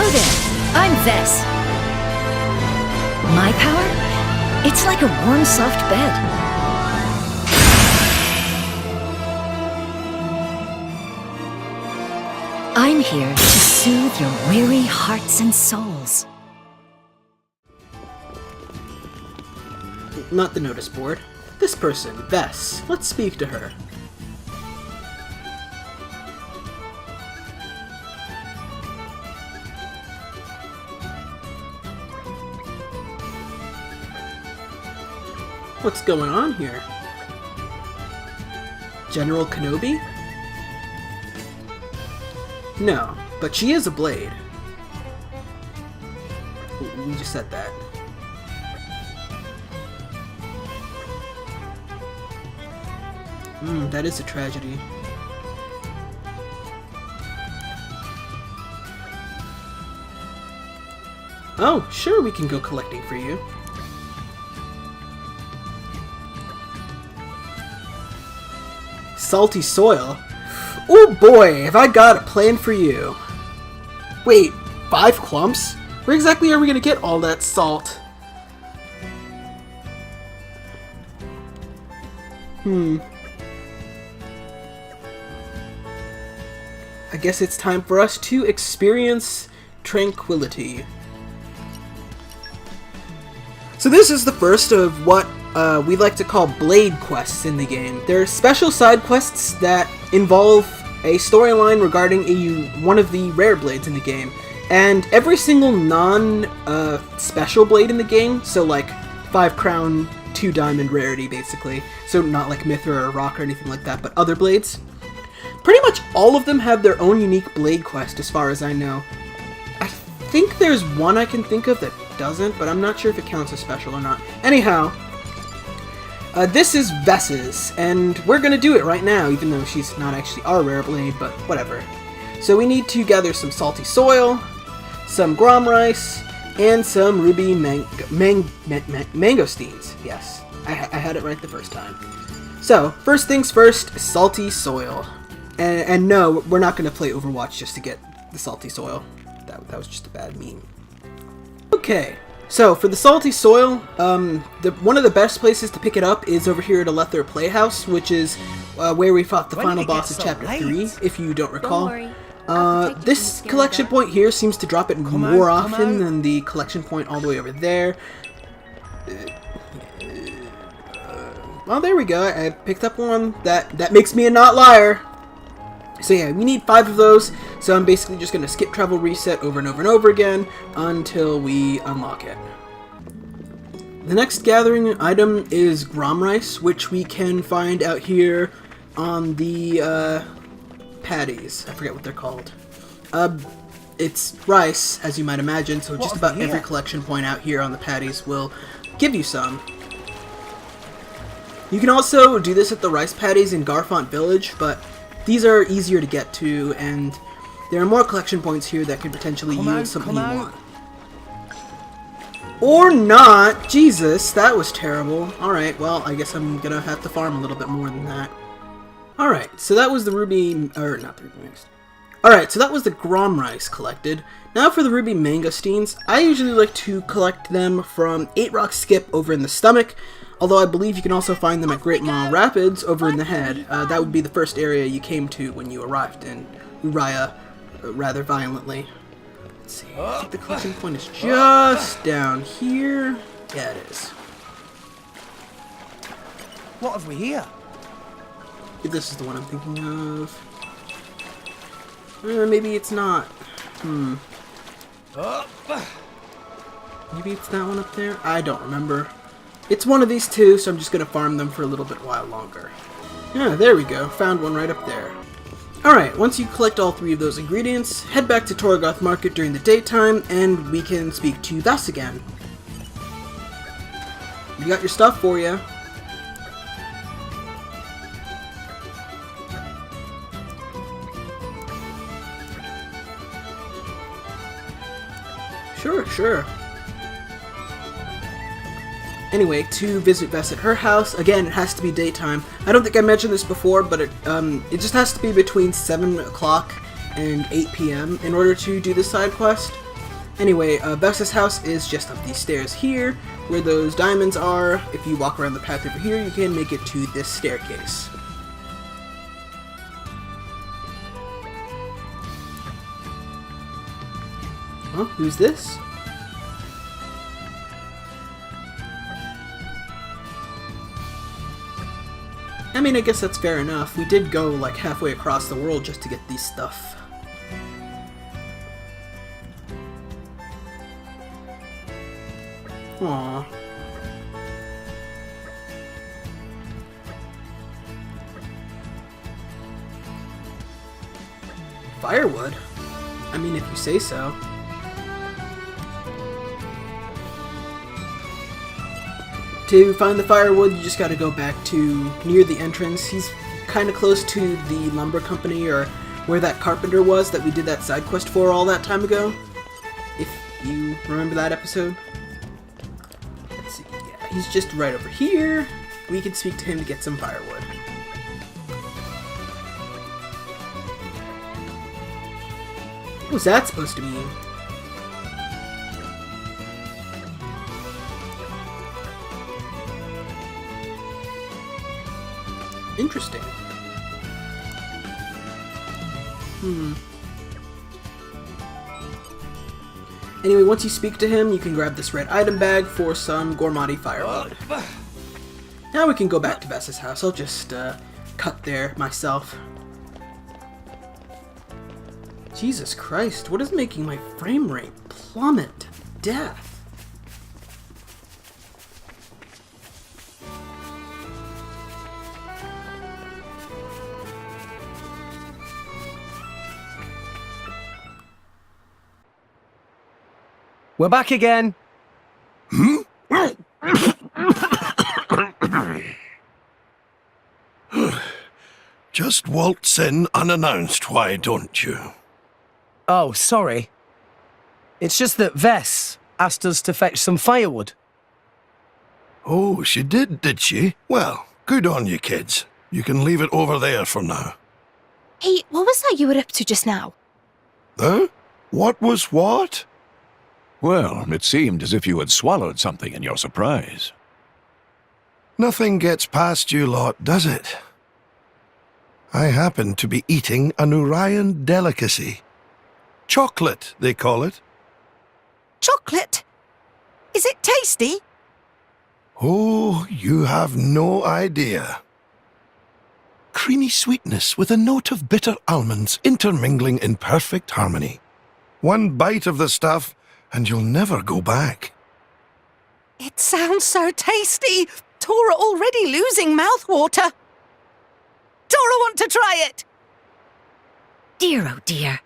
Hello there, I'm Vess. My power? It's like a warm, soft bed. I'm here to soothe your weary hearts and souls. Not the notice board. This person, Vess. Let's speak to her. What's going on here? General Kenobi? No, but she is a blade. We just said that. That is a tragedy. Oh, sure, we can go collecting for you. Salty soil? Oh boy, have I got a plan for you. Wait, 5 clumps? Where exactly are we gonna get all that salt? I guess it's time for us to experience Tranquility. So this is the first of what we like to call blade quests in the game. They're special side quests that involve a storyline regarding one of the rare blades in the game. And every single non-special blade in the game, so like 5 crown, 2 diamond rarity basically, so not like Mithra or Rock or anything like that, but other blades, pretty much all of them have their own unique blade quest as far as I know. I think there's one I can think of that doesn't, but I'm not sure if it counts as special or not. Anyhow, this is Vess's, and we're gonna do it right now, even though she's not actually our rare blade, but whatever. So we need to gather some salty soil, some grom rice, and some ruby mangosteens. Yes, I had it right the first time. So, first things first, salty soil. And no, we're not gonna play Overwatch just to get the salty soil. That was just a bad meme. Okay. So, for the salty soil, one of the best places to pick it up is over here at Alether Playhouse, which is where we fought the final boss of Chapter 3, if you don't recall. This collection point here seems to drop it more often than the collection point all the way over there. Well, there we go. I picked up one. That makes me a not liar. So yeah, we need 5 of those, so I'm basically just going to skip travel reset over and over and over again until we unlock it. The next gathering item is grom rice, which we can find out here on the patties. I forget what they're called. It's rice, as you might imagine, so just about every collection point out here on the patties will give you some. You can also do this at the rice patties in Garfont Village, but these are easier to get to, and there are more collection points here that could potentially yield something you want. Or not! Jesus, that was terrible. Alright, well, I guess I'm gonna have to farm a little bit more than that. Alright, so that was the ruby... or, not the ruby mix. Alright, so that was the grom rice collected. Now for the ruby mangosteens, I usually like to collect them from 8 Rock Skip over in the stomach, although I believe you can also find them at Great Mall Rapids over in the head. That would be the first area you came to when you arrived in Uraya rather violently. Let's see, I think the collection point is just down here. Yeah, it is. What have we here? If this is the one I'm thinking of. Maybe it's not. Maybe it's that one up there? I don't remember. It's one of these two, so I'm just going to farm them for a little bit while longer. Yeah, there we go. Found one right up there. Alright, once you collect all 3 of those ingredients, head back to Torgoth Market during the daytime, and we can speak to Vess again. We got your stuff for you. Sure. Anyway, to visit Vess at her house, again, it has to be daytime. I don't think I mentioned this before, but it just has to be between 7 o'clock and 8 p.m. in order to do the side quest. Anyway, Vess's house is just up these stairs here, where those diamonds are. If you walk around the path over here, you can make it to this staircase. Huh? Who's this? I mean, I guess that's fair enough. We did go, like, halfway across the world just to get these stuff. Aww. Firewood? I mean, if you say so. To find the firewood, you just gotta go back to near the entrance. He's kind of close to the lumber company, or where that carpenter was that we did that side quest for all that time ago. If you remember that episode. Let's see, yeah, he's just right over here. We can speak to him to get some firewood. What was that supposed to mean? Interesting. Anyway, once you speak to him, you can grab this red item bag for some Gormott firewood. Now we can go back to Vess's house. I'll just cut there myself. Jesus Christ, what is making my frame rate plummet to death? We're back again. Just waltz in unannounced, why don't you? Oh, sorry. It's just that Vess asked us to fetch some firewood. Oh, she did she? Well, good on you, kids. You can leave it over there for now. Hey, what was that you were up to just now? Huh? What was what? Well, it seemed as if you had swallowed something in your surprise. Nothing gets past you lot, does it? I happen to be eating an Urayan delicacy. Chocolate, they call it. Chocolate? Is it tasty? Oh, you have no idea. Creamy sweetness with a note of bitter almonds intermingling in perfect harmony. One bite of the stuff, and you'll never go back. It sounds so tasty. Tora already losing mouthwater. Tora want to try it. Dear, oh dear.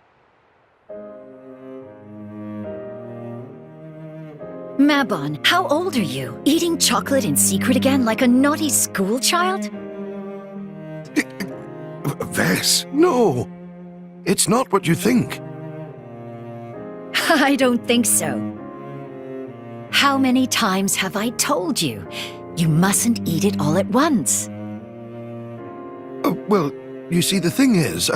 Mabon, how old are you? Eating chocolate in secret again like a naughty school child? Vess, no. It's not what you think. I don't think so. How many times have I told you? You mustn't eat it all at once. Well, you see, the thing is,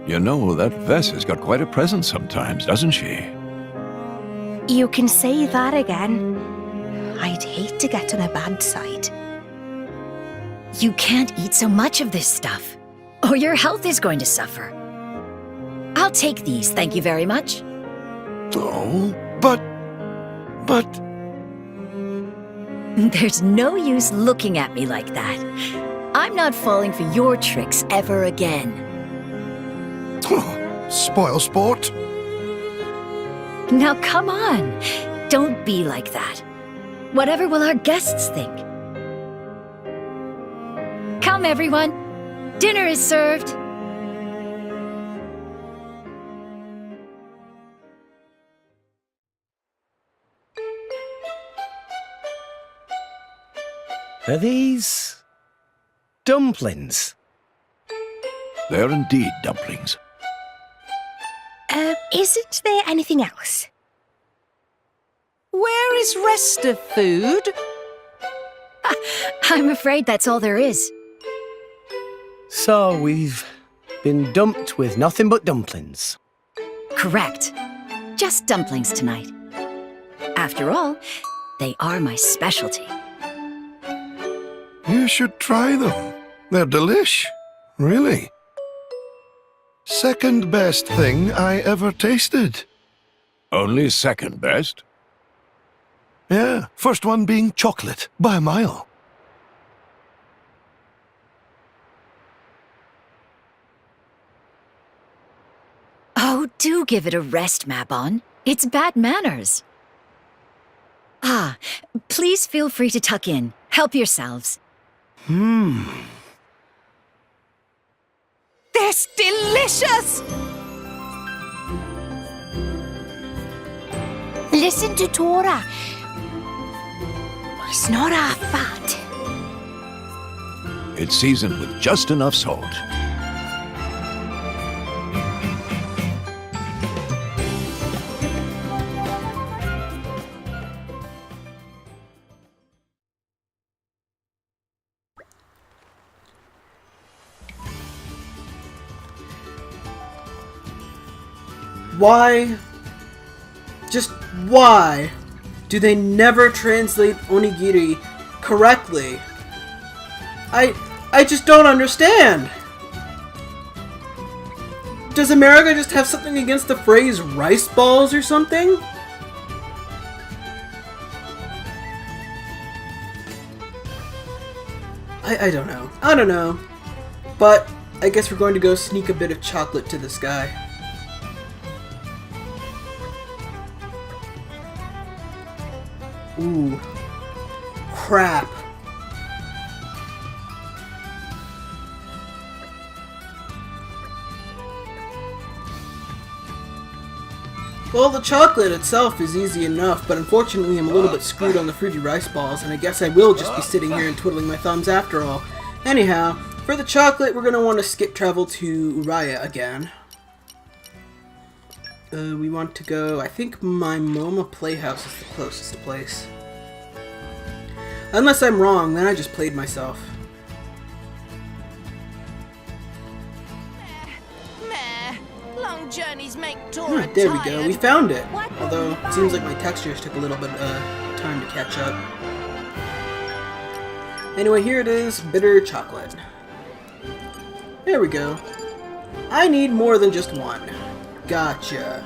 You know, that Vess has got quite a presence sometimes, doesn't she? You can say that again. I'd hate to get on her bad side. You can't eat so much of this stuff, or your health is going to suffer. I'll take these, thank you very much. Oh, but... There's no use looking at me like that. I'm not falling for your tricks ever again. Spoil sport. Now come on, don't be like that. Whatever will our guests think? Come everyone, dinner is served. Are these dumplings? They're indeed dumplings. Isn't there anything else? Where is rest of food? I'm afraid that's all there is. So we've been dumped with nothing but dumplings. Correct. Just dumplings tonight. After all, they are my specialty. You should try them. They're delish. Really. Second best thing I ever tasted. Only second best? Yeah, first one being chocolate, by a mile. Oh, do give it a rest, Mabon. It's bad manners. Ah, please feel free to tuck in. Help yourselves. This delicious! Listen to Tora. It's not our fault. It's seasoned with just enough salt. Why? Just why do they never translate onigiri correctly? I just don't understand. Does America just have something against the phrase rice balls or something? I don't know. I don't know. But I guess we're going to go sneak a bit of chocolate to this guy. Ooh. Crap. Well, the chocolate itself is easy enough, but unfortunately I'm a little bit screwed on the fruity rice balls, and I guess I will just be sitting here and twiddling my thumbs after all. Anyhow, for the chocolate, we're going to want to skip travel to Uraya again. We want to go, I think my MoMA Playhouse is the closest place. Unless I'm wrong, then I just played myself. Meh. Long journeys make Tora There we go, tired. we found it. Although, it seems like my textures took a little bit of time to catch up. Anyway, here it is, bitter chocolate. There we go. I need more than just one. Gotcha.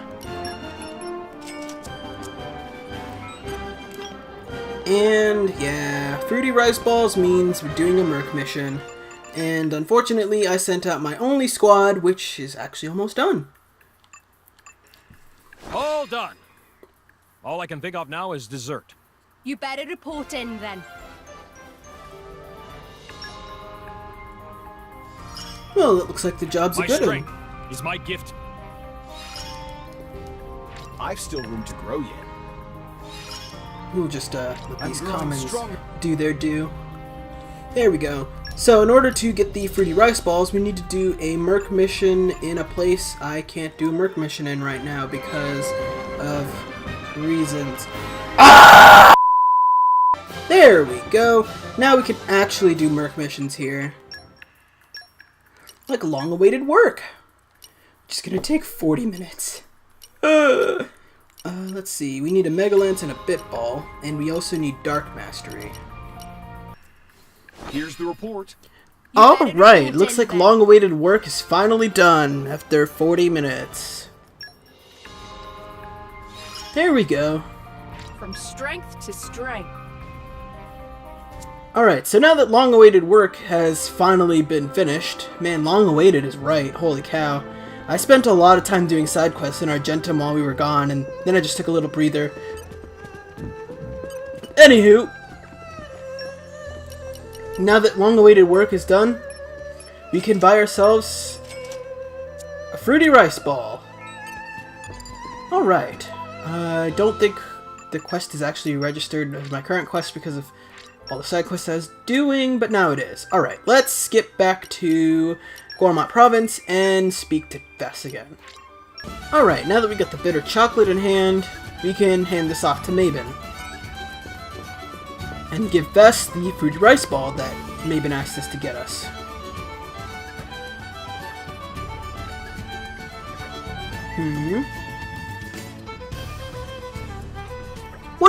And yeah, fruity rice balls means we're doing a Merc mission. And unfortunately, I sent out my only squad, which is actually almost done. All done. All I can think of now is dessert. You better report in then. Well, it looks like the job's a My good one. strength is my gift. I've still room to grow yet. We'll just let these growing commons stronger. do their due. There we go. So in order to get the fruity rice balls, we need to do a Merc mission in a place I can't do a Merc mission in right now because of reasons. Ah! There we go. Now we can actually do Merc missions here. Like long-awaited work. Just gonna take 40 minutes. Let's see. We need a Mega Lance and a Bit Ball, and we also need Dark Mastery. Here's the report. Alright, looks like long-awaited work is finally done after 40 minutes. There we go. From strength to strength. Alright, so now that long-awaited work has finally been finished, man, long-awaited is right, holy cow. I spent a lot of time doing side quests in Argentum while we were gone, and then I just took a little breather. Anywho, now that long-awaited work is done, we can buy ourselves a fruity rice ball. Alright, I don't think the quest is actually registered as my current quest because of all the side quests I was doing, but now it is. Alright, let's skip back to Gormott Province and speak to Vess again. Alright, now that we got the bitter chocolate in hand, we can hand this off to Mabon. And give Vess the fruity rice ball that Mabon asked us to get us.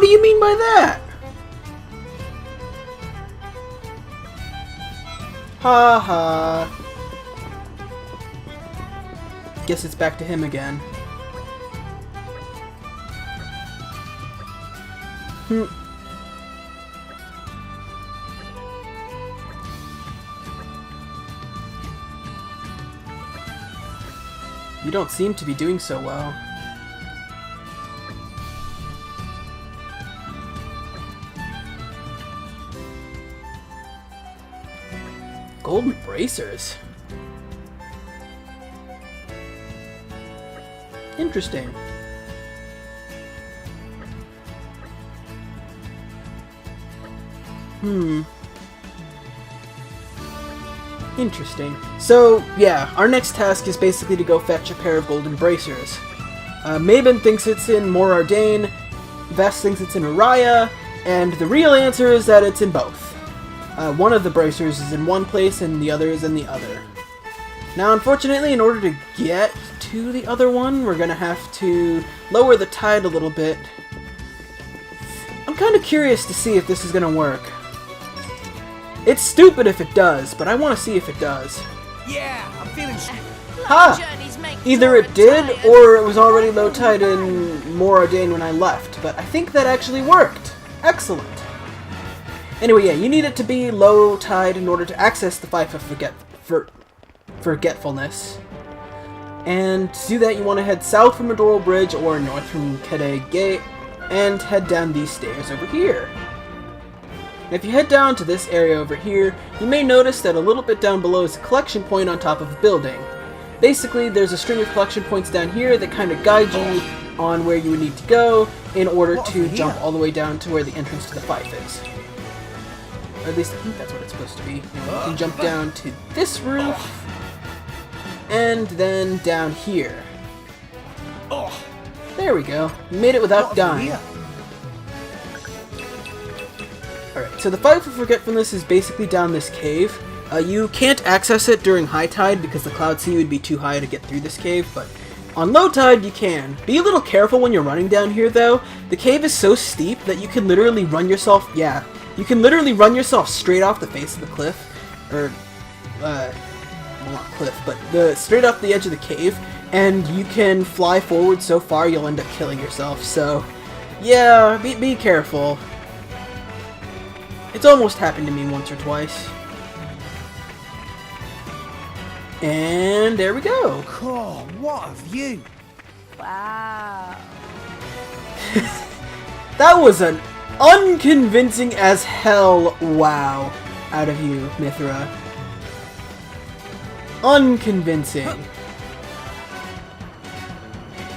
do you mean by that? Ha ha. Guess it's back to him again. You don't seem to be doing so well. Golden bracers. Interesting. Interesting. So, yeah, our next task is basically to go fetch a pair of golden bracers. Mabon thinks it's in Mor Ardain, Vess thinks it's in Uraya, and the real answer is that it's in both. One of the bracers is in one place and the other is in the other. Now, unfortunately, in order to get to the other one, we're gonna have to lower the tide a little bit. I'm kind of curious to see if this is gonna work. It's stupid if it does, but I want to see if it does. Yeah, I'm feeling... Ha! Either it did, or it was already low tide in Mor Ardain when I left, but I think that actually worked. Excellent. Anyway, yeah, you need it to be low tide in order to access the Fife of Forgetfulness. And to do that, you want to head south from Adorable Bridge or north from Kede Gate, and head down these stairs over here. If you head down to this area over here, you may notice that a little bit down below is a collection point on top of a building. Basically, there's a string of collection points down here that kind of guide you on where you would need to go in order to jump all the way down to where the entrance to the Fife is. Or at least I think that's what it's supposed to be. You can jump down to this roof, and then down here. There we go. You made it without dying. Alright, so the Fife of Forgetfulness is basically down this cave. You can't access it during high tide because the cloud sea would be too high to get through this cave, but on low tide you can. Be a little careful when you're running down here though. The cave is so steep that you can literally run yourself, you can literally run yourself straight off the face of the cliff. Or, well, not cliff, but straight off the edge of the cave, and you can fly forward so far you'll end up killing yourself, so yeah, be careful. It's almost happened to me once or twice. And there we go. Cool, what a view. Wow. That was an unconvincing as hell wow out of you, Mithra. Unconvincing.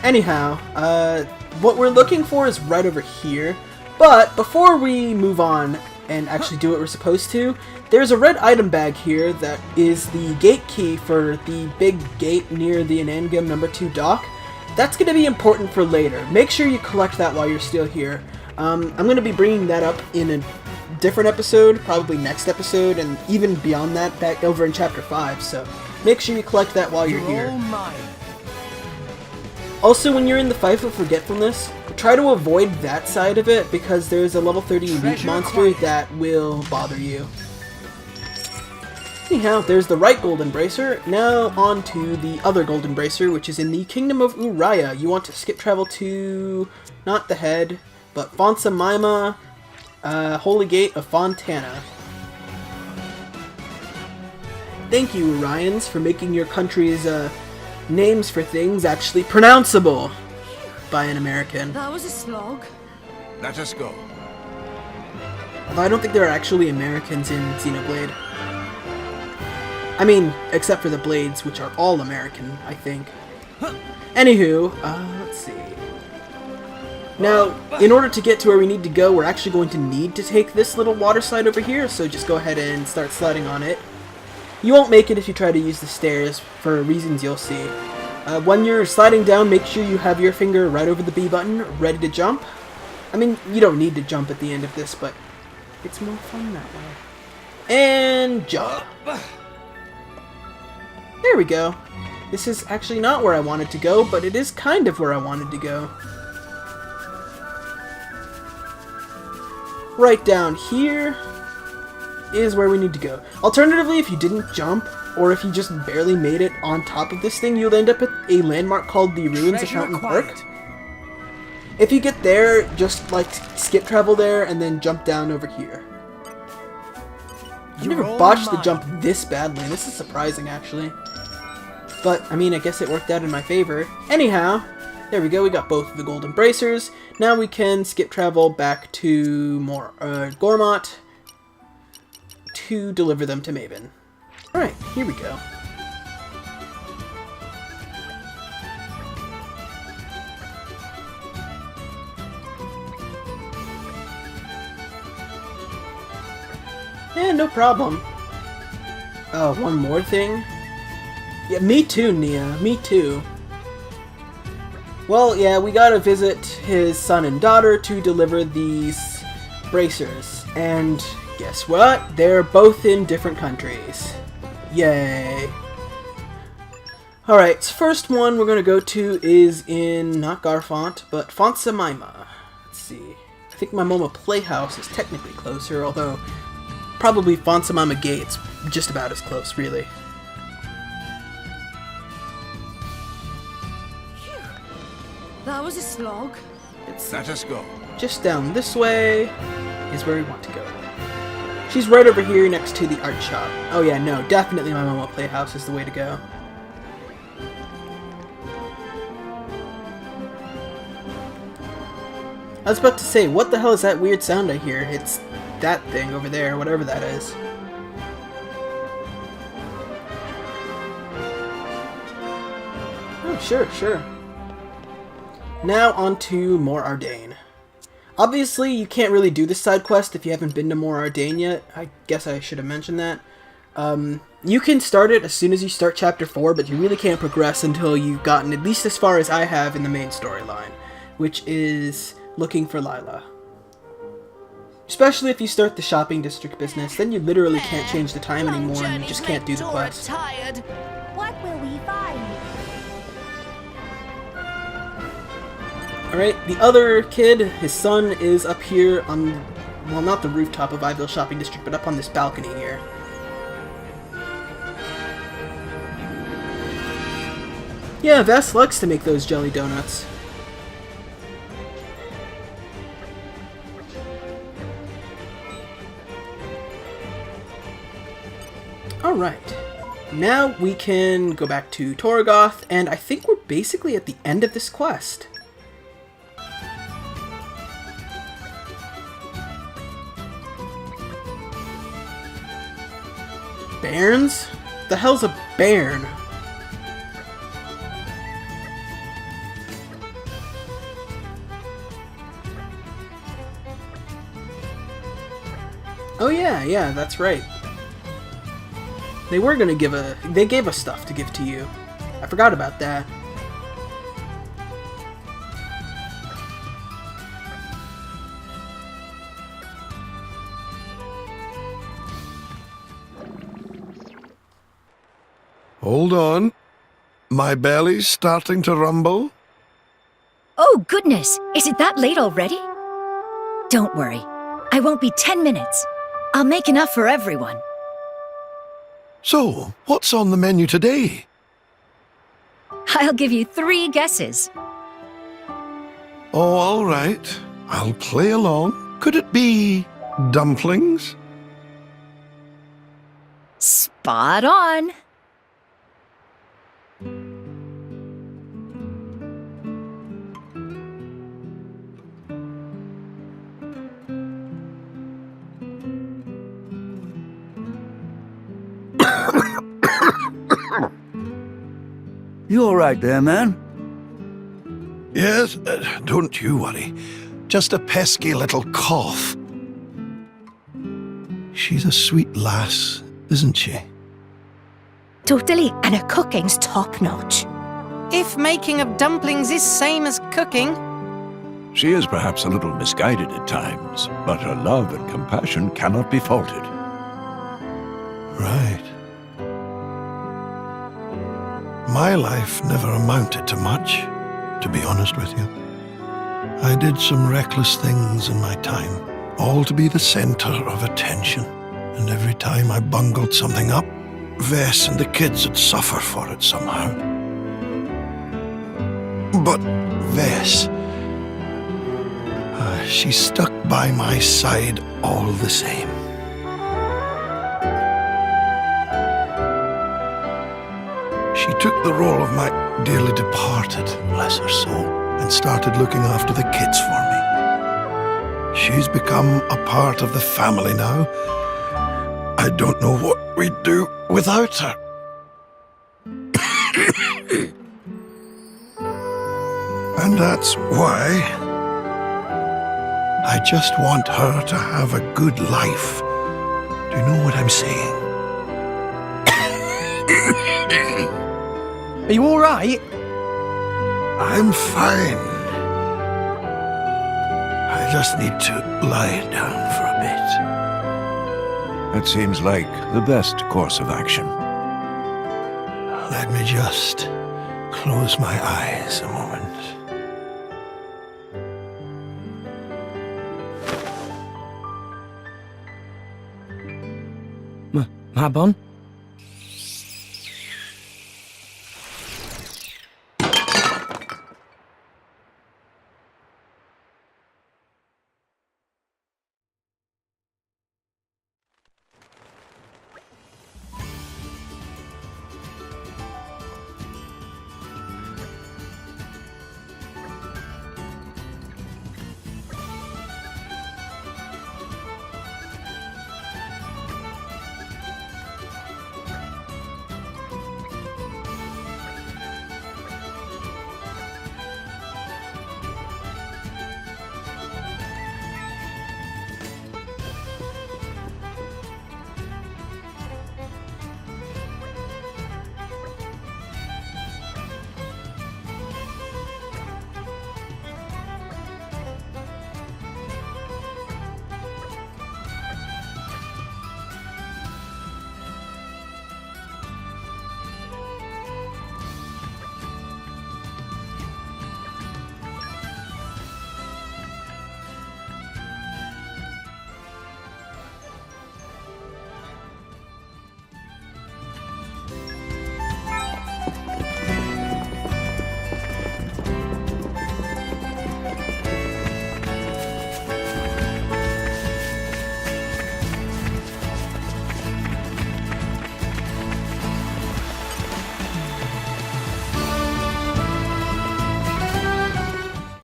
Anyhow, what we're looking for is right over here. But before we move on and actually do what we're supposed to, there's a red item bag here that is the gate key for the big gate near the Anangam No. 2 dock. That's going to be important for later. Make sure you collect that while you're still here. I'm going to be bringing that up in a different episode, probably next episode, and even beyond that, back over in Chapter 5, so make sure you collect that while you're here. Also, when you're in the Fife of Forgetfulness, try to avoid that side of it, because there's a level 30 elite monster that will bother you. Anyhow, there's the right golden bracer. Now on to the other golden bracer, which is in the Kingdom of Uraya. You want to skip travel to, not the head, but Fonsa Maima, Holy Gate of Fontana. Thank you, Urians, for making your country's names for things actually pronounceable by an American. That was a slog. Let us go. Although I don't think there are actually Americans in Xenoblade. I mean, except for the Blades, which are all American, I think. Anywho, let's see. Now, in order to get to where we need to go, we're actually going to need to take this little water slide over here, so just go ahead and start sliding on it. You won't make it if you try to use the stairs, for reasons you'll see. When you're sliding down, make sure you have your finger right over the B button, ready to jump. I mean, you don't need to jump at the end of this, but it's more fun that way. And jump. There we go. This is actually not where I wanted to go, but it is kind of where I wanted to go. right down here is where we need to go. Alternatively, if you didn't jump, or if you just barely made it on top of this thing, you'll end up at a landmark called the Ruins of Fountain Park. If you get there, just like skip travel there and then jump down over here. I've never botched the jump this badly. This is surprising, actually. But, I mean, I guess it worked out in my favor. Anyhow, there we go. We got both of the golden bracers. Now we can skip travel back to Gormott to deliver them to Maven. Alright, here we go. Yeah, no problem. Oh, one more thing? Yeah, me too, Nia. Me too. Well, yeah, we gotta visit his son and daughter to deliver these bracers. And guess what? They're both in different countries. Yay. Alright, first one we're gonna go to is in, not Garfont, but Font-Semaima. Let's see. I think my Moma Playhouse is technically closer, although probably Font-Semaima Gate's just about as close, really. That was a slog. Let us go. Just down this way is where we want to go. She's right over here next to the art shop. Oh yeah, no, definitely my Momo Playhouse is the way to go. I was about to say, what the hell is that weird sound I hear? It's that thing over there, whatever that is. Oh, sure. Now on to Mor Ardain. Obviously, you can't really do this side quest if you haven't been to Mor Ardain yet. I guess I should have mentioned that. You can start it as soon as you start Chapter 4, but you really can't progress until you've gotten at least as far as I have in the main storyline, which is looking for Lila. Especially if you start the shopping district business, then you literally can't change the time anymore and you just can't do the quest. What will we find? Alright, the other kid, his son, is up here on, well, not the rooftop of Iville Shopping District, but up on this balcony here. Yeah, Vess likes to make those jelly donuts. Alright, now we can go back to Torgoth, and I think we're basically at the end of this quest. Bairns? The hell's a bairn? Oh yeah, that's right. They were gonna they gave us stuff to give to you. I forgot about that. Hold on. My belly's starting to rumble. Oh, goodness! Is it that late already? Don't worry. I won't be 10 minutes. I'll make enough for everyone. So, what's on the menu today? I'll give you 3 guesses. Oh, all right. I'll play along. Could it be dumplings? Spot on. You all right there, man? Yes, don't you worry. Just a pesky little cough. She's a sweet lass, isn't she? Totally, and her cooking's top-notch. If making of dumplings is same as cooking... She is perhaps a little misguided at times, but her love and compassion cannot be faulted. Right. My life never amounted to much, to be honest with you. I did some reckless things in my time, all to be the center of attention. And every time I bungled something up, Vess and the kids would suffer for it somehow. But Vess, she stuck by my side all the same. She took the role of my dearly departed, bless her soul, and started looking after the kids for me. She's become a part of the family now. I don't know what we'd do without her. And that's why I just want her to have a good life. Do you know what I'm saying? Are you all right? I'm fine. I just need to lie down for a bit. That seems like the best course of action. Let me just close my eyes a moment. Mabon?